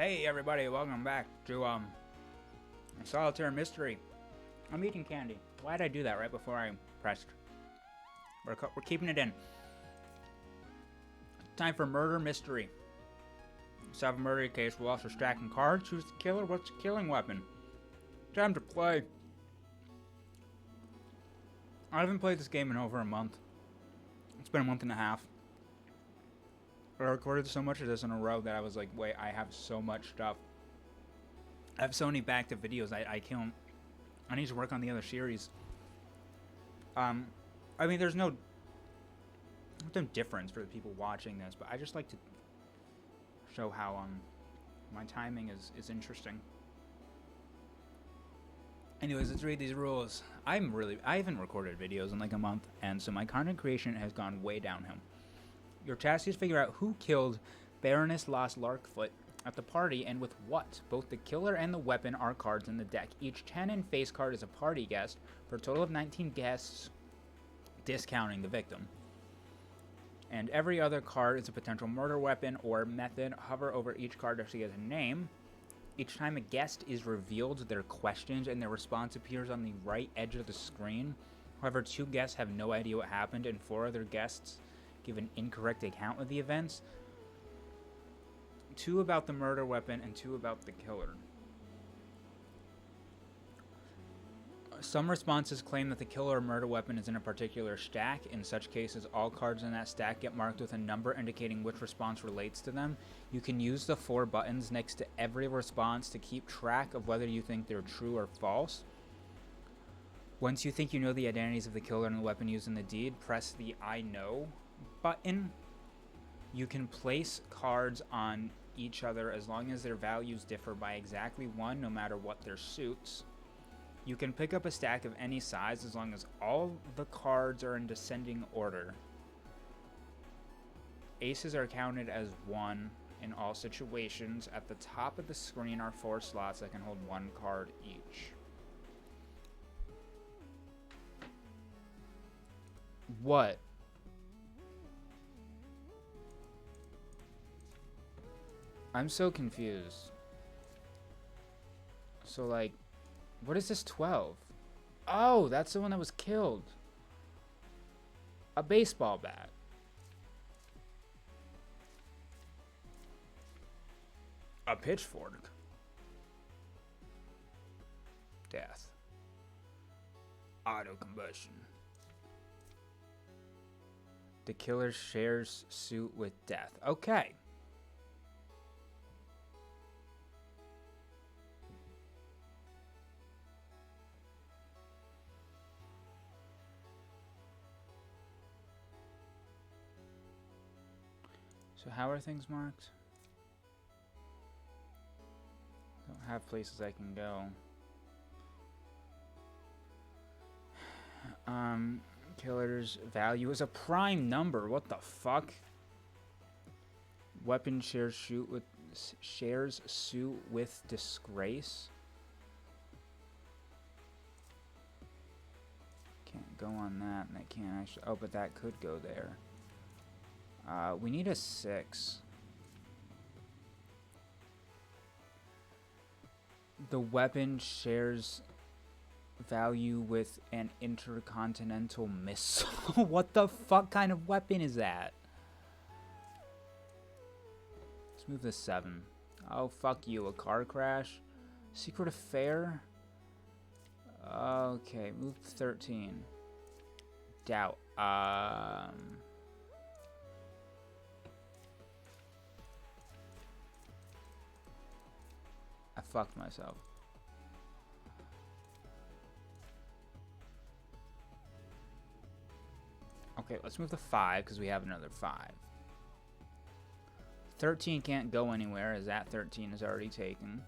Hey everybody, welcome back to Solitaire Mystery. I'm eating candy. Why did I do that right before I pressed? We're keeping it in. Time for murder mystery. Solve a murder case while also stacking cards. Who's the killer? What's the killing weapon? Time to play. I haven't played this game in over a month. It's been a month and a half. I recorded so much of this in a row that I was like, wait, I have so much stuff. I have so many backed up videos, I can't. I need to work on the other series. I mean, there's no difference for the people watching this, but I just like to show how my timing is interesting. Anyways, let's read these rules. I haven't recorded videos in like a month, and so my content creation has gone way downhill. Your task is to figure out who killed Baroness Lost Larkfoot at the party and with what. Both the killer and the weapon are cards in the deck. Each 10 and face card is a party guest for a total of 19 guests, discounting the victim. And every other card is a potential murder weapon or method. Hover over each card to see as a name. Each time a guest is revealed, their questions and their response appears on the right edge of the screen. However, 2 guests have no idea what happened and 4 other guests give an incorrect account of the events. 2 about the murder weapon and 2 about the killer. Some responses claim that the killer or murder weapon is in a particular stack. In such cases, all cards in that stack get marked with a number indicating which response relates to them. You can use the 4 buttons next to every response to keep track of whether you think they're true or false. Once you think you know the identities of the killer and the weapon used in the deed, press the I know button. You can place cards on each other as long as their values differ by exactly 1, no matter what their suits. You can pick up a stack of any size as long as all the cards are in descending order. Aces are counted as 1 in all situations. At the top of the screen are 4 slots that can hold 1 card each. What? I'm so confused. So, like, what is this 12? Oh, that's the one that was killed. A baseball bat. A pitchfork. Death. Auto combustion. The killer shares suit with death. Okay. So how are things marked? Don't have places I can go. Killer's value is a prime number. What the fuck? Weapon shares suit with disgrace. Can't go on that, and I can't actually. Oh, but that could go there. We need a 6. The weapon shares value with an intercontinental missile. What the fuck kind of weapon is that? Let's move this 7. Oh, fuck you. A car crash? Secret affair? Okay, move 13. Doubt. I fucked myself. Okay, let's move to 5 because we have another 5. 13 can't go anywhere as that 13 is already taken.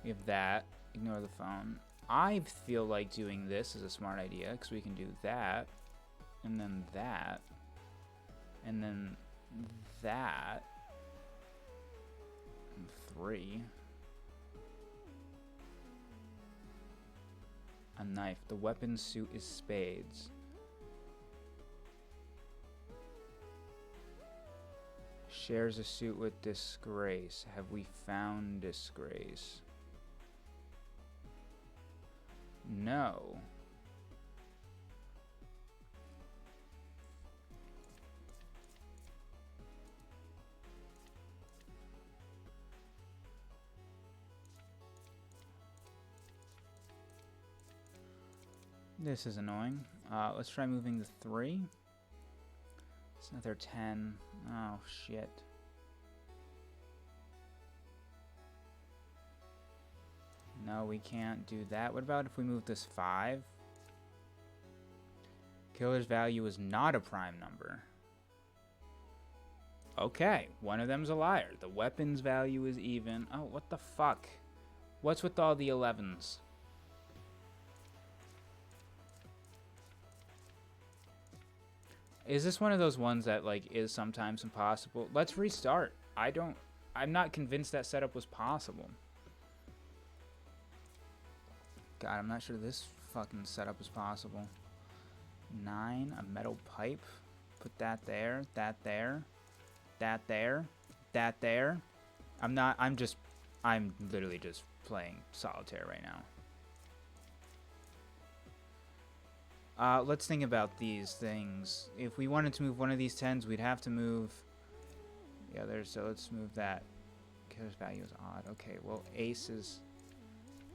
We have that. Ignore the phone. I feel like doing this is a smart idea because we can do that. And then that. And then that. And 3. A knife. The weapon suit is spades. Shares a suit with Disgrace. Have we found Disgrace? No. This is annoying. Let's try moving the 3. It's another 10. Oh, shit. No, we can't do that. What about if we move this 5? Killer's value is not a prime number. Okay, one of them's a liar. The weapon's value is even. Oh, what the fuck? What's with all the 11s? Is this one of those ones that, like, is sometimes impossible? Let's restart. I'm not convinced that setup was possible. God, I'm not sure this fucking setup is possible. 9, a metal pipe. Put that there, that there, that there, that there. I'm literally just playing Solitaire right now. Let's think about these things. If we wanted to move one of these 10s, we'd have to move the other. So let's move that. Killer's value is odd. Okay, well, ace is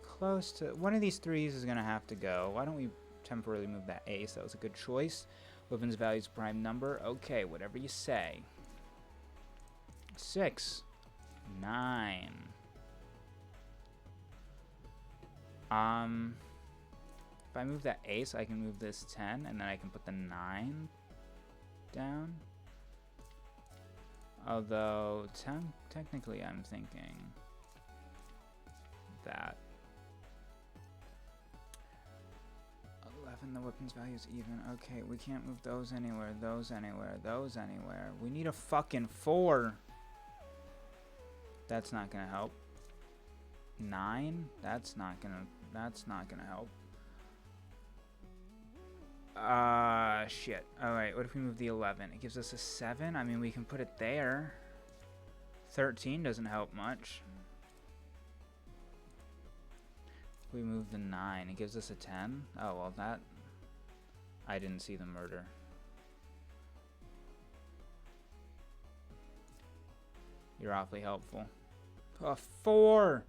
close to... One of these 3s is going to have to go. Why don't we temporarily move that ace? That was a good choice. Weapon's value is prime number. Okay, whatever you say. 6. 9. If I move that ace, I can move this 10, and then I can put the 9 down. Although, technically, I'm thinking that 11, the weapon's value is even. Okay, we can't move those anywhere, those anywhere, those anywhere. We need a fucking 4. That's not gonna help. 9, that's not gonna help. Shit. Alright, what if we move the 11? It gives us a 7. I mean, we can put it there. 13 doesn't help much. If we move the 9, it gives us a 10. Oh, well, that... I didn't see the murder. You're awfully helpful. A 4!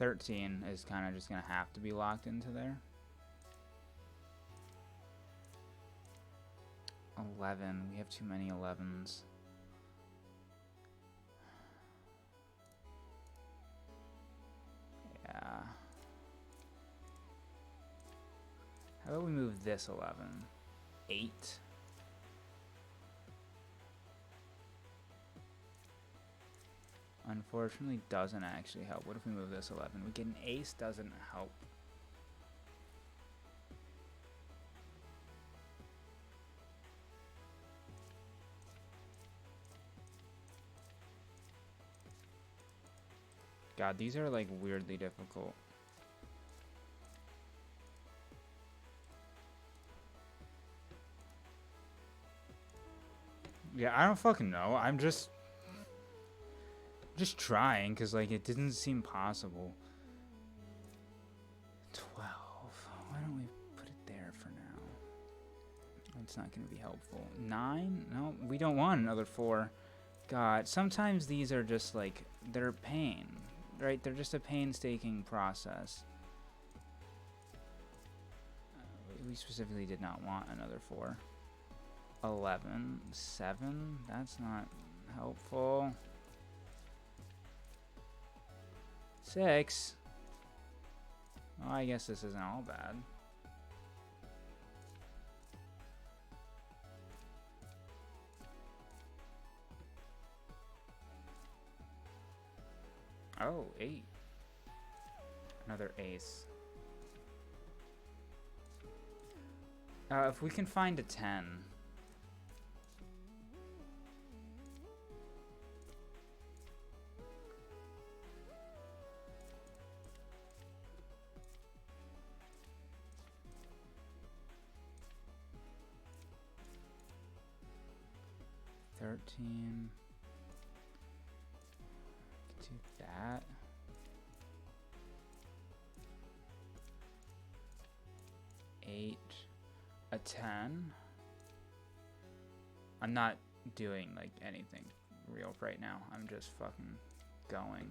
$13 is kind of just going to have to be locked into there. 11. We have too many 11s. Yeah. How about we move this 11? 8. Unfortunately, doesn't actually help. What if we move this 11? We get an ace, doesn't help. God, these are like weirdly difficult. Yeah, I don't fucking know. I'm just trying, because like it didn't seem possible. 12. Why don't we put it there for now? It's not going to be helpful. 9? No, we don't want another 4. God, sometimes these are just like, they're a pain, right? They're just a painstaking process. We specifically did not want another 4. 11. 7? That's not helpful. 6. Well, I guess this isn't all bad. Oh, 8. Another ace. If we can find a 10. 13. Do that. Eight. A 10. I'm not doing like anything real right now. I'm just fucking going.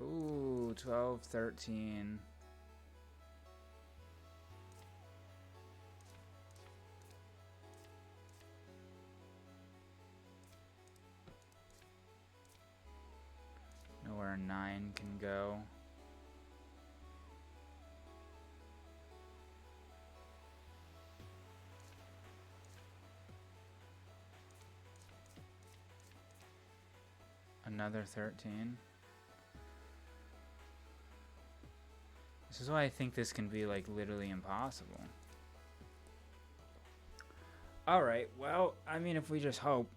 Ooh, 12, 13. Know where a 9 can go. Another 13. This is why I think this can be like literally impossible. Alright, well, I mean, if we just hope.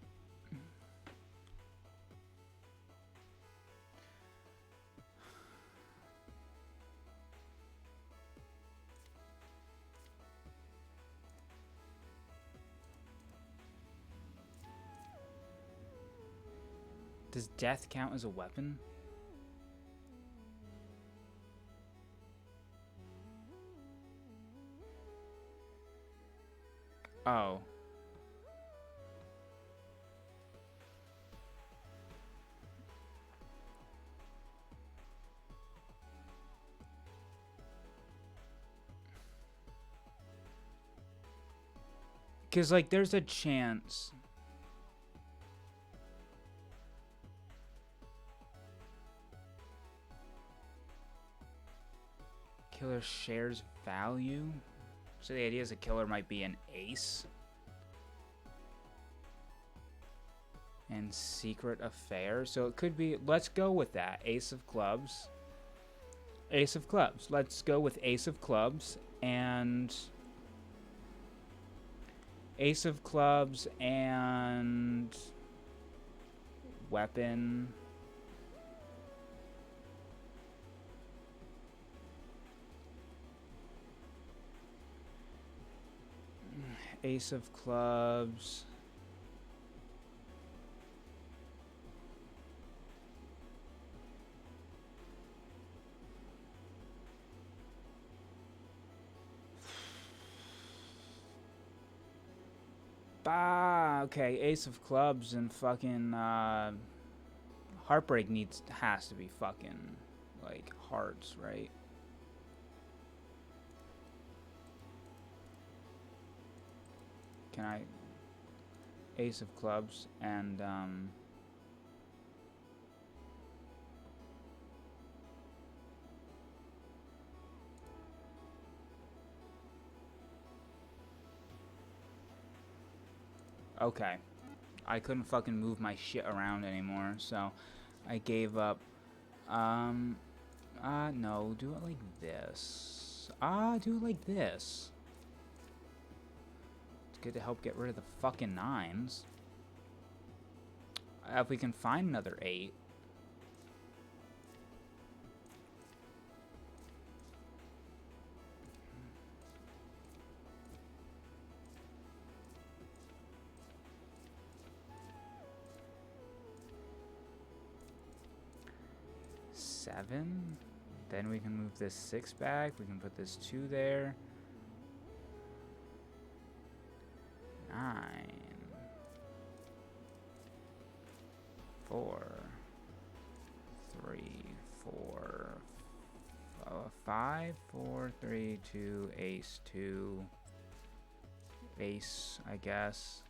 Does death count as a weapon? Oh. Because, like, there's a chance. Killer shares value. So the idea is a killer might be an ace. And secret affair. So it could be, let's go with that. Ace of clubs. Ace of clubs. Let's go with ace of clubs and ace of clubs and weapon. Ace of clubs. Okay, ace of clubs and fucking heartbreak has to be fucking like hearts, right? Can I ace of clubs and okay. I couldn't fucking move my shit around anymore, so I gave up. No, do it like this. Do it like this. It's good to help get rid of the fucking 9s. If we can find another 8. Seven. Then we can move this 6 back. We can put this 2 there. 9. 4. 3, 4. 5, 4, 3, 2, ace, 2. Ace, I guess.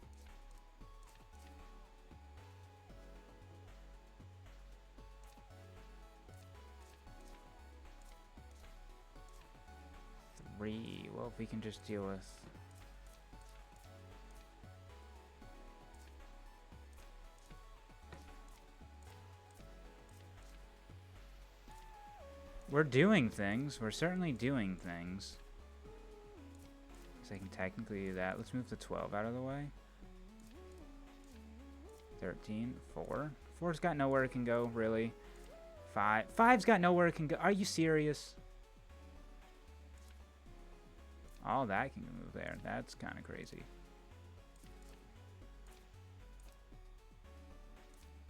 Well, if we can just deal with... We're doing things. We're certainly doing things. So I can technically do that. Let's move the 12 out of the way. 13, 4. 4's got nowhere it can go, really. 5. 5's got nowhere it can go. Are you serious? All that can move there. That's kind of crazy.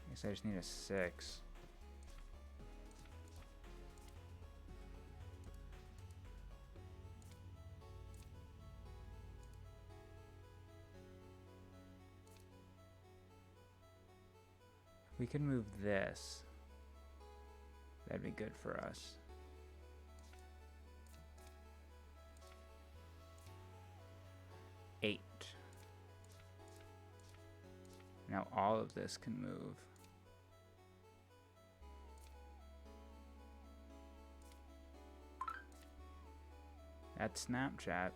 I guess I just need a 6. We could move this. That'd be good for us. Eight. Now all of this can move. That's Snapchat.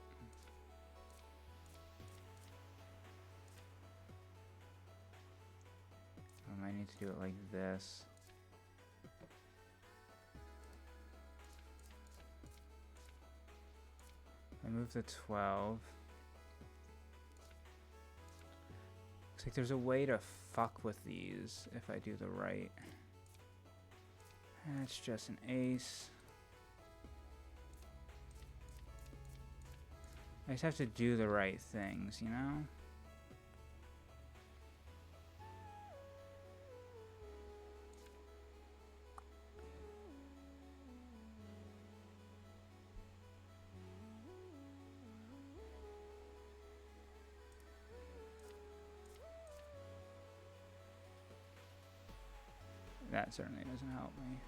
I might need to do it like this. I move the 12. Looks like there's a way to fuck with these if I do the right. That's just an ace. I just have to do the right things, you know? That certainly doesn't help me.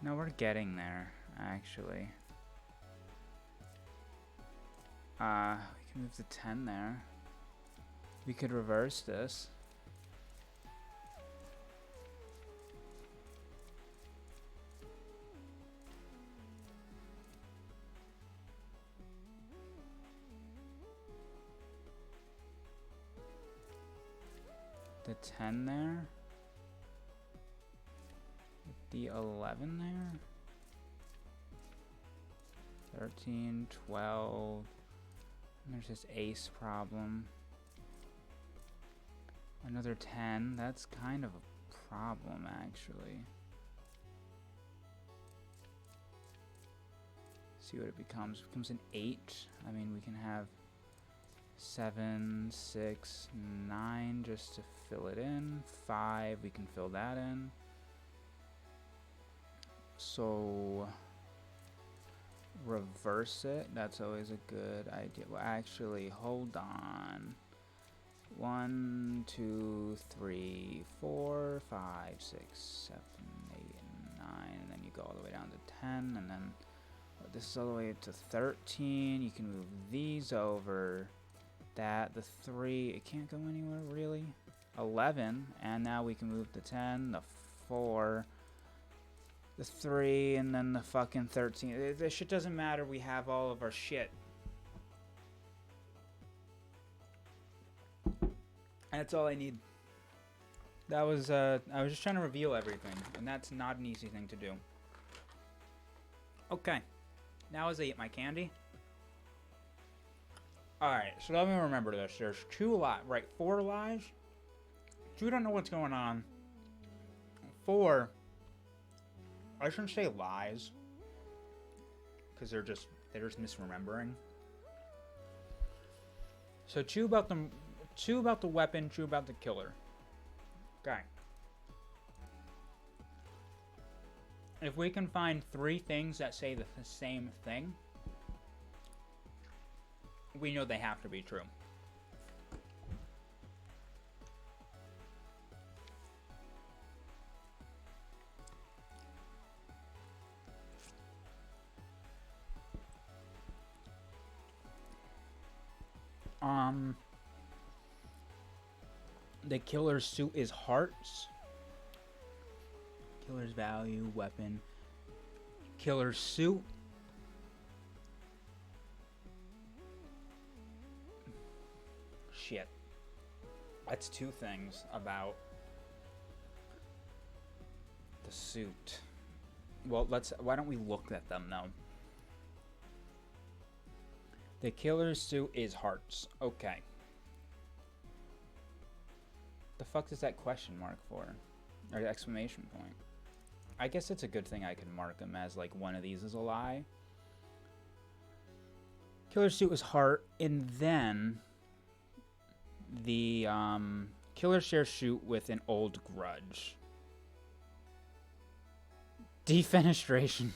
No, we're getting there, actually. We can move the 10 there. We could reverse this. The 10 there. The 11 there. 13, 12. And there's this ace problem. Another 10. That's kind of a problem, actually. See what it becomes. It becomes an 8. I mean, we can have 7, 6, 9 just to fill it in. 5, we can fill that in. So reverse it. That's always a good idea. Well, actually, hold on. 1, 2, 3, 4, 5, 6, 7, 8, and 9. And then you go all the way down to 10. And then this is all the way up to 13. You can move these over. That, the 3, it can't go anywhere really. 11. And now we can move the 10, the 4, the 3, and then the fucking 13. This shit doesn't matter. We have all of our shit. That's all I need. That was, I was just trying to reveal everything, and that's not an easy thing to do. Okay. Now as I eat my candy. Alright, so let me remember this. There's 2 lies, right? 4 lies. 2 don't know what's going on. 4, I shouldn't say lies, because they're just misremembering. So 2 about the weapon, 2 about the killer. Okay. If we can find 3 things that say the same thing, we know they have to be true. The killer's suit is hearts. Killer's value, weapon. Killer's suit. Shit. That's 2 things about the suit. Well, why don't we look at them now? The killer's suit is hearts. Okay. The fuck is that question mark for? Or exclamation point? I guess it's a good thing I can mark them as like one of these is a lie. Killer suit is heart, and then the killer shares shoot with an old grudge. Defenestration.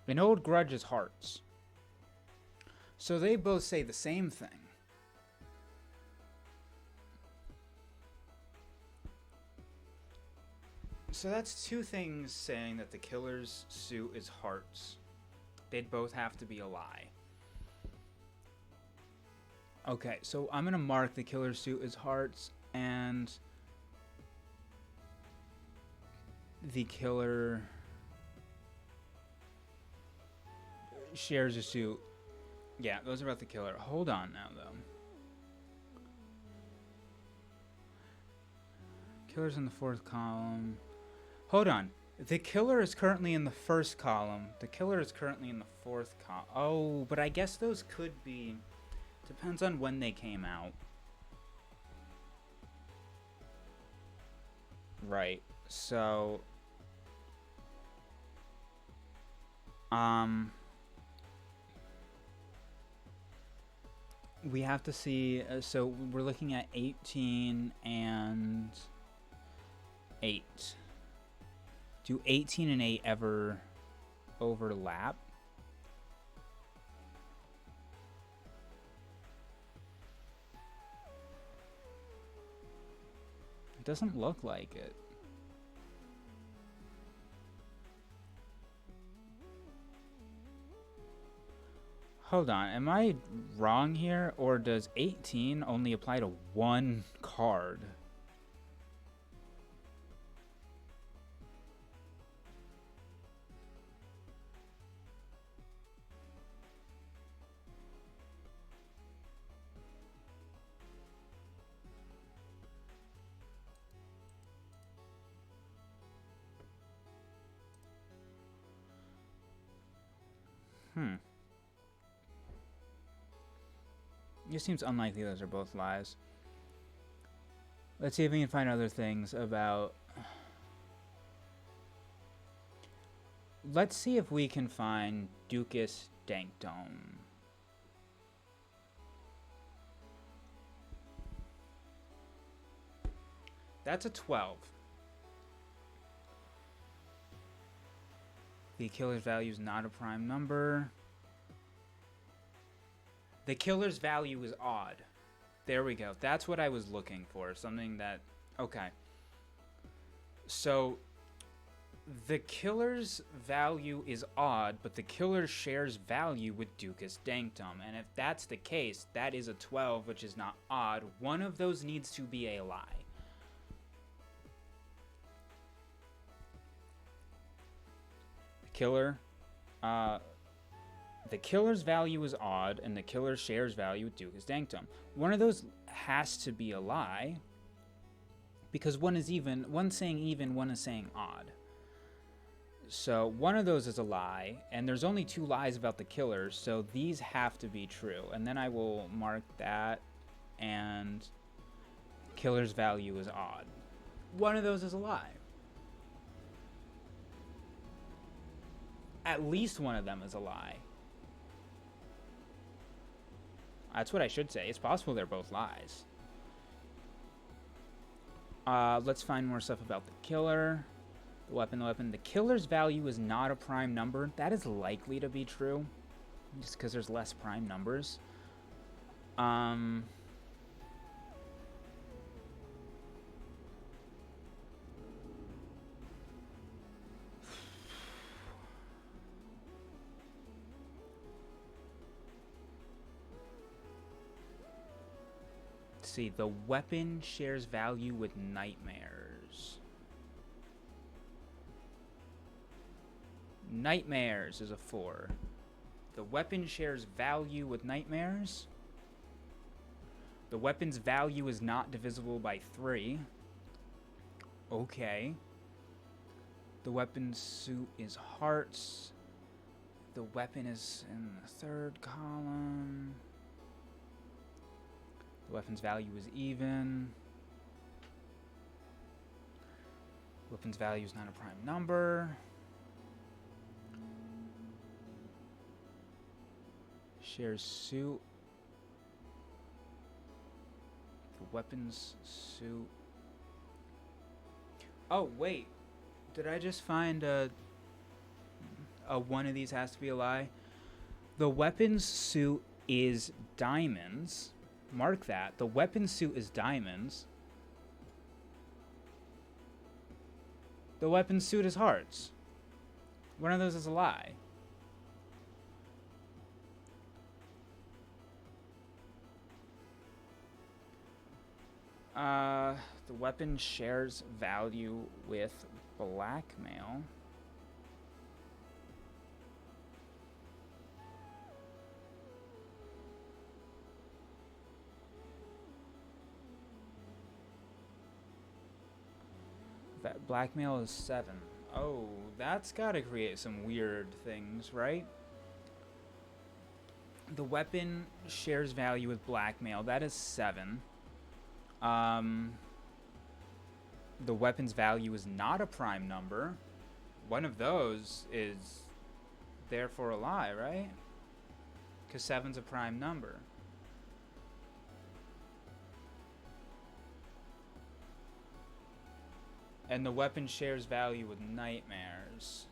An old grudge is hearts. So they both say the same thing. So that's two things saying that the killer's suit is hearts. They'd both have to be a lie. Okay, so I'm gonna mark the killer's suit as hearts, and the killer shares a suit. Yeah, those are about the killer. Hold on now, though. Killer's in the fourth column. Hold on. The killer is currently in the first column. The killer is currently in the fourth column. Oh, but I guess those could be... Depends on when they came out. Right. So... we have to see... so we're looking at 18 and 8. Do 18 and 8 ever overlap? It doesn't look like it. Hold on, am I wrong here? Or does 18 only apply to one card? It seems unlikely those are both lies. Let's see if we can find other things about... Let's see if we can find Ducus Dankdome. That's a 12. The killer's value is not a prime number. The killer's value is odd. There we go. That's what I was looking for. Something that... Okay. So, the killer's value is odd, but the killer shares value with Ducus Dankdome. And if that's the case, that is a 12, which is not odd. One of those needs to be a lie. The killer... the killer's value is odd, and the killer shares value with Ducus Dankdome. One of those has to be a lie, because one is even, one's saying even, one is saying odd. So one of those is a lie, and there's only 2 lies about the killer, so these have to be true. And then I will mark that, and killer's value is odd. One of those is a lie. At least one of them is a lie. That's what I should say. It's possible they're both lies. Let's find more stuff about the killer. The weapon. The killer's value is not a prime number. That is likely to be true, just because there's less prime numbers. See, the weapon shares value with nightmares. Nightmares is a 4. The weapon shares value with nightmares. The weapon's value is not divisible by 3. Okay. The weapon's suit is hearts. The weapon is in the third column. The weapon's value is even. Weapon's value is not a prime number. Shares suit. The weapon's suit. Oh, wait. Did I just find a one of these has to be a lie? The weapon's suit is diamonds. Mark that. The weapon's suit is diamonds. The weapon's suit is hearts. One of those is a lie. The weapon shares value with blackmail. That blackmail is 7. Oh, that's gotta create some weird things, right? The weapon shares value with blackmail. That is 7. The weapon's value is not a prime number. One of those is therefore a lie, right? Because 7's a prime number. And the weapon shares value with nightmares,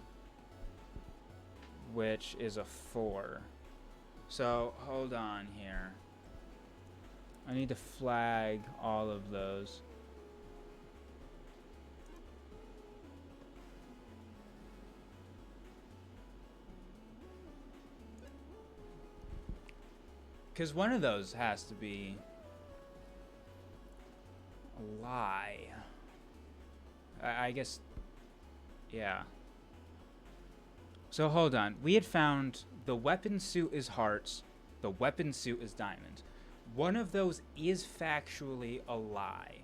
which is a 4. So, hold on here. I need to flag all of those. Because one of those has to be a lie. I guess, yeah. So hold on. We had found the weapon suit is hearts. The weapon suit is diamonds. One of those is factually a lie.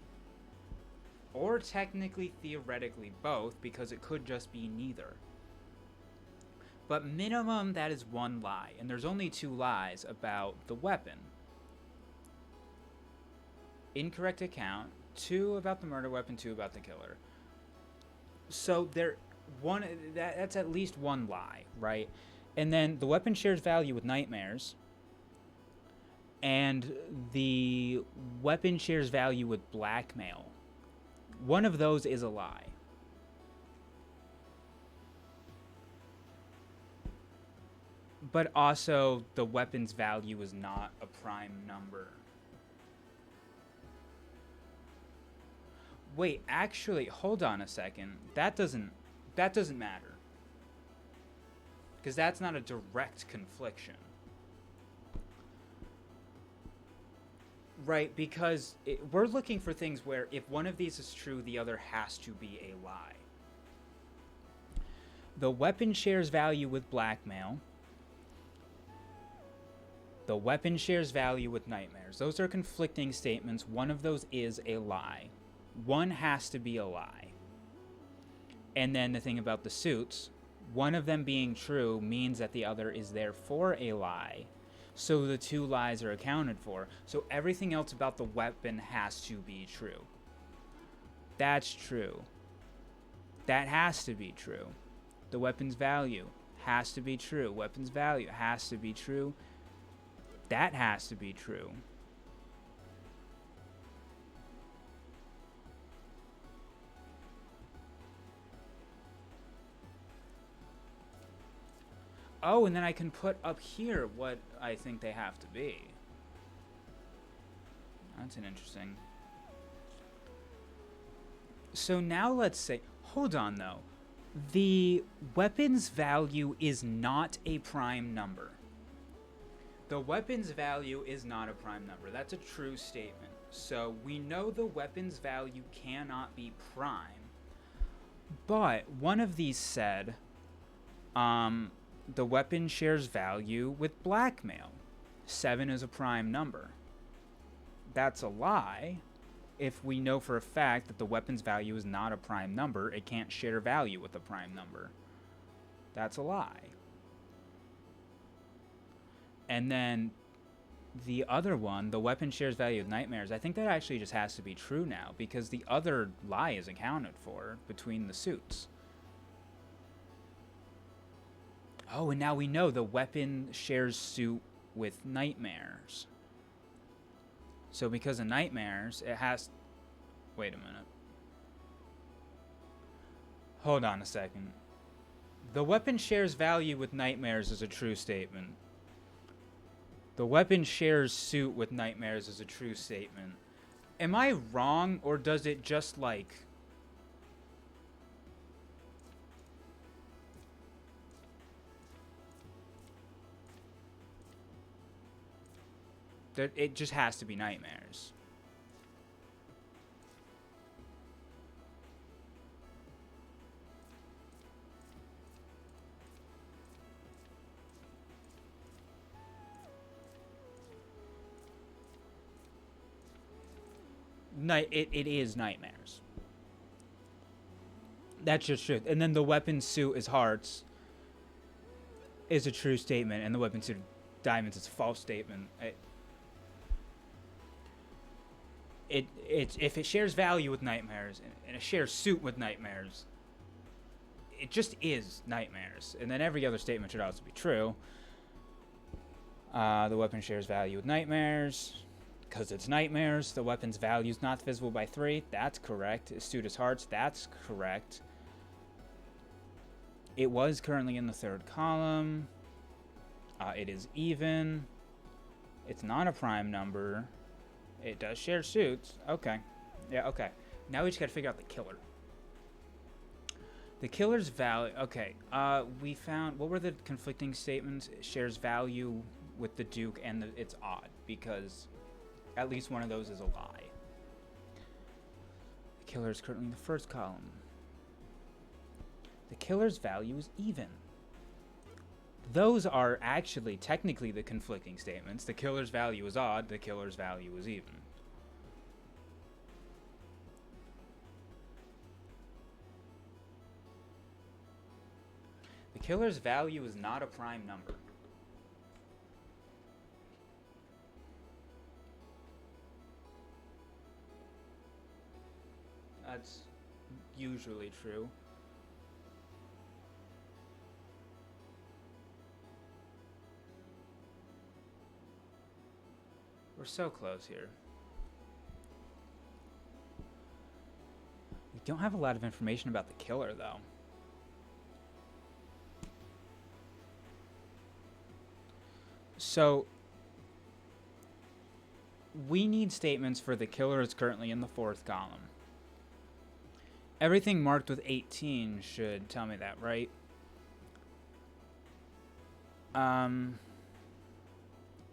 Or technically, theoretically, both, because it could just be neither. But minimum, that is one lie. And there's only 2 lies about the weapon. Incorrect account. 2 about the murder weapon, 2 about the killer. So that's at least one lie, right? And then the weapon shares value with nightmares. And the weapon shares value with blackmail. One of those is a lie. But also, the weapon's value is not a prime number. Wait, actually, hold on a second. That doesn't matter. Because that's not a direct confliction. Right, because we're looking for things where if one of these is true, the other has to be a lie. The weapon shares value with blackmail. The weapon shares value with nightmares. Those are conflicting statements. One of those is a lie. One has to be a lie. And then the thing about the suits, one of them being true means that the other is therefore a lie. So the 2 lies are accounted for. So everything else about the weapon has to be true. That's true. That has to be true. The weapon's value has to be true. Weapon's value has to be true. That has to be true. Oh, and then I can put up here what I think they have to be. That's an interesting. So now let's say, hold on though. The weapon's value is not a prime number. The weapon's value is not a prime number. That's a true statement. So we know the weapon's value cannot be prime. But one of these said, the weapon shares value with blackmail. 7 is a prime number. that's a lie. If we know for a fact that the weapon's value is not a prime number, it can't share value with a prime number. That's a lie. And then the other one, the weapon shares value with nightmares, I think that actually just has to be true now, because the other lie is accounted for between the suits. Oh, and now we know the weapon shares suit with nightmares. So because of nightmares, it has... Wait a minute. Hold on a second. The weapon shares value with nightmares is a true statement. The weapon shares suit with nightmares is a true statement. Am I wrong, or does it just, like... It just has to be nightmares. It is nightmares. That's just true. And then the weapon suit is hearts is a true statement, and the weapon suit of diamonds is a false statement. If it shares value with nightmares and it shares suit with nightmares, it just is nightmares. And then every other statement should also be true. The weapon shares value with nightmares because it's nightmares. The weapon's value is not divisible by 3. That's correct. Suit is hearts. That's correct. It was currently in the 3rd column. It is even. It's not a prime number. It does share suits. Okay. Yeah, okay. Now we just gotta figure out the killer. The killer's value... Okay. We found... What were the conflicting statements? It shares value with the Duke, and it's odd, because at least one of those is a lie. The killer is currently in the 1st column. The killer's value is even. Those are actually technically the conflicting statements. The killer's value is odd, the killer's value is even. The killer's value is not a prime number. That's usually true. We're so close here. We don't have a lot of information about the killer, though. So, we need statements for the killer is currently in the 4th column. Everything marked with 18 should tell me that, right?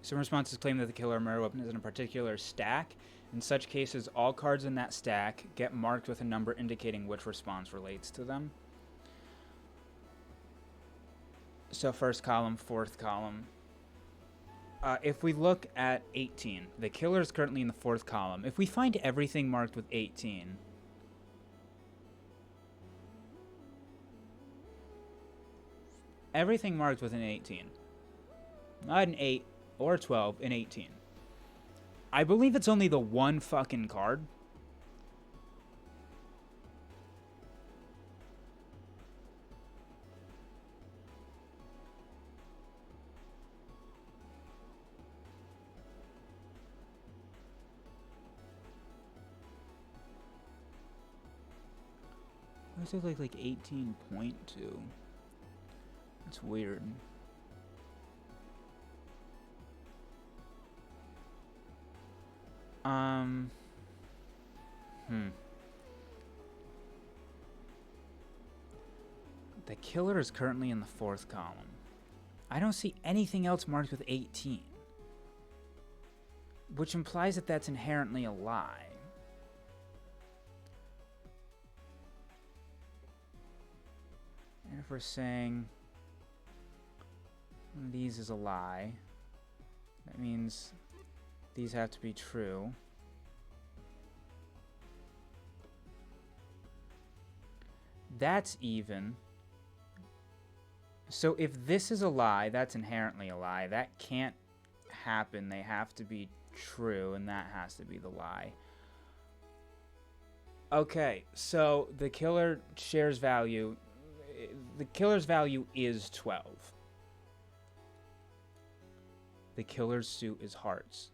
Some responses claim that the killer murder weapon is in a particular stack. In such cases, all cards in that stack get marked with a number indicating which response relates to them. So 1st column, 4th column. If we look at 18, the killer is currently in the 4th column. If we find everything marked with 18... Everything marked with an 18. Not an 8 or a 12, an 18. I believe it's only the one fucking card. Why does it look like 18.2? That's weird. The killer is currently in the 4th column. I don't see anything else marked with 18. Which implies that that's inherently a lie. And if we're saying one of these is a lie, that means these have to be true. That's even. So if this is a lie, that's inherently a lie. That can't happen. They have to be true, and that has to be the lie. Okay, so the killer shares value. The killer's value is 12. The killer's suit is hearts.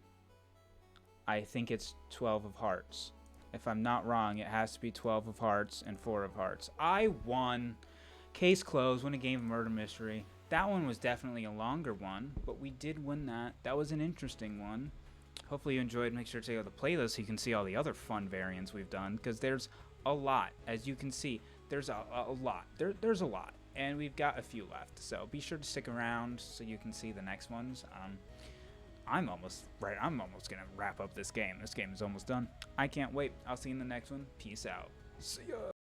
I think it's 12 of hearts. If I'm not wrong, it has to be 12 of hearts and 4 of hearts. I won. Case closed. Win a game of murder mystery. That one was definitely a longer one, but we did win that. That was an interesting one. Hopefully you enjoyed. Make sure to check out the playlist so you can see all the other fun variants we've done, because there's a lot. As you can see, there's a lot. There's a lot, and we've got a few left. So be sure to stick around so you can see the next ones. I'm almost gonna wrap up this game. This game is almost done. I can't wait. I'll see you in the next one. Peace out. See ya.